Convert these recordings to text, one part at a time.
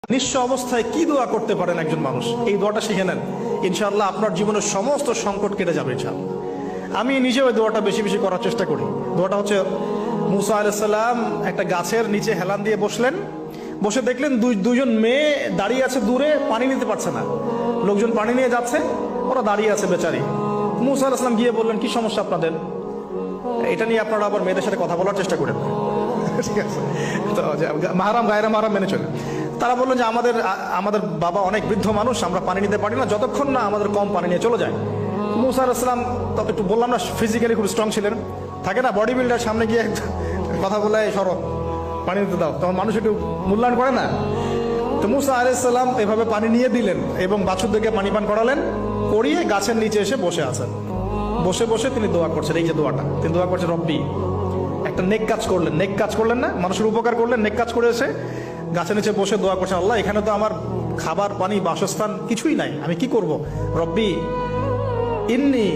নিঃস্ব অবস্থায় কি দোয়া করতে পারেন একজন মানুষ, এই দোয়াটা শিখে নেন, ইনশাআল্লাহ আপনার জীবনের সমস্ত সংকট কেটে যাবে ইনশাআল্লাহ। আমি নিজেও এই দোয়াটা বেশি বেশি করার চেষ্টা করি। দোয়াটা হচ্ছে, মুসা আলাইহিস সালাম একটা গাছের নিচে হেলান দিয়ে বসলেন, বসে দেখলেন দুইজন মেয়ে দাঁড়িয়ে আছে দূরে, পানি নিতে পারছে না, লোকজন পানি নিয়ে যাচ্ছে, ওরা দাঁড়িয়ে আছে বেচারি। মুসা আলাইহিস সালাম গিয়ে বললেন, কি সমস্যা আপনাদের? এটা নিয়ে আপনারা আবার মেয়েদের সাথে কথা বলার চেষ্টা করেন, ঠিক আছে? তো মাহারাম গায়রা মাহারাম মেনে চলে। তারা বললেন যে আমাদের বাবা অনেক বৃদ্ধ মানুষ, আমরা পানি নিতে পারি না যতক্ষণ না আমাদের কম পানি নিয়ে চলে যায়। মুসা আলাইহিস সালাম তো একটু বললাম না, ফিজিক্যালি খুব স্ট্রং ছিলেন, থাকে না বডি বিল্ডার, সামনে গিয়ে কথা বলে সরো পানি নিতে দাও, তখন মানুষ একটু মূল্যায়ন করে না। তো মুসা আলাইহিস সালাম এভাবে পানি নিয়ে দিলেন এবং বাছুরদেরকে পানি পান করালেন, করিয়ে গাছের নিচে এসে বসে আছেন। বসে বসে তিনি দোয়া করছেন, এই যে দোয়াটা তিনি দোয়া করছেন, রব্বি, একটা নেক কাজ করলেন, নেক কাজ করলেন না, মানুষের উপকার করলেন, নেক কাজ করে এসে গাছের নিচে বসে দোয়া করছেন, আল্লাহ এখানে তো আমার খাবার পানি বাসস্থান কিছুই নাই, আমি কি করব? রব্বি ইন্নি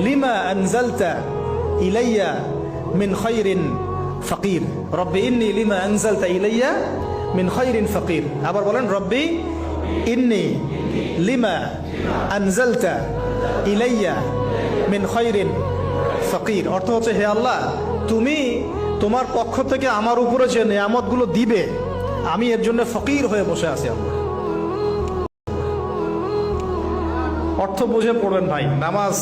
লিমা আনজালতা ইলাইয়া মিন খায়রিন ফাকির, রব্বি ইন্নি লিমা আনজালতা ইলাইয়া মিন খায়রিন ফাকির। আবার বলেন, রব্বি ইন্নি লিমা আনজালতা ইলাইয়া মিন খায়রিন ফাকির। অর্থ হচ্ছে, হে আল্লাহ, তুমি তোমার পক্ষ থেকে আমার উপরে যে নিয়ামতগুলো দিবে, আমি এর জন্য ফকির হয়ে বসে আছি। আল্লাহ, অর্থ বুঝে পড়বেন ভাই, নামাজ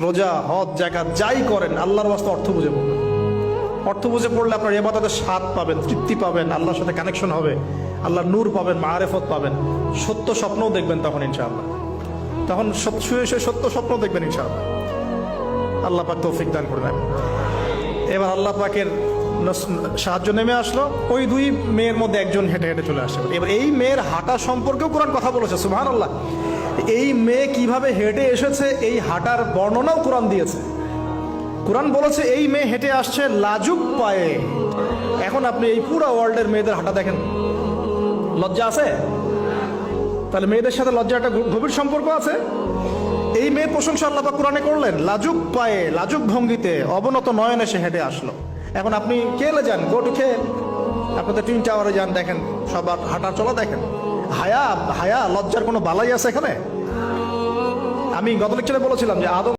রোজা হজ যাকাত যাই করেন আল্লাহর ওয়াস্তে অর্থ বুঝে পড়বেন। অর্থ বুঝে পড়লে আপনার ইবাদতের স্বাদ পাবেন, তৃপ্তি পাবেন, আল্লাহর সাথে কানেকশন হবে, আল্লাহর নূর পাবেন, মাআরিফত পাবেন, সত্য স্বপ্নও দেখবেন তখন ইনশাআল্লাহ। তখন শুয়ে শুয়ে সত্য স্বপ্ন দেখবেন ইনশাআল্লাহ। আল্লাহ পাক তৌফিক দান করবেন। এবার আল্লাহ পাকের সাহায্য নেমে আসলো, ওই দুই মেয়ের মধ্যে একজন হেঁটে হেঁটে চলে আসে। এবার এই মেয়ের হাঁটা সম্পর্কেও কোরআন কথা বলেছে, সুবহানাল্লাহ। এই মেয়ে কিভাবে হেঁটে এসেছে এই হাঁটার বর্ণনাও কোরআন দিয়েছে। কোরআন বলেছে এই মেয়ে হেঁটে আসছে লাজুক পায়ে। এখন আপনি এই পুরো ওয়ার্ল্ডের মেয়েদের হাঁটা দেখেন, লজ্জা আছে? তাহলে মেয়েদের সাথে লজ্জা একটা গভীর সম্পর্ক আছে। এই মেয়ের প্রশংসা আল্লাহ পাক কোরআনে করলেন, লাজুক পায়ে, লাজুক ভঙ্গিতে, অবনত নয়নে সে হেঁটে আসলো। এখন আপনি কেলে যান, গো টু খেল, আপনাদের টুইন টাওয়ারে যান, দেখেন সবার হাঁটা চলা দেখেন। হায়া লজ্জার কোনো বালাই আছে এখানে? আমি গত লেকচারে বলেছিলাম যে আদম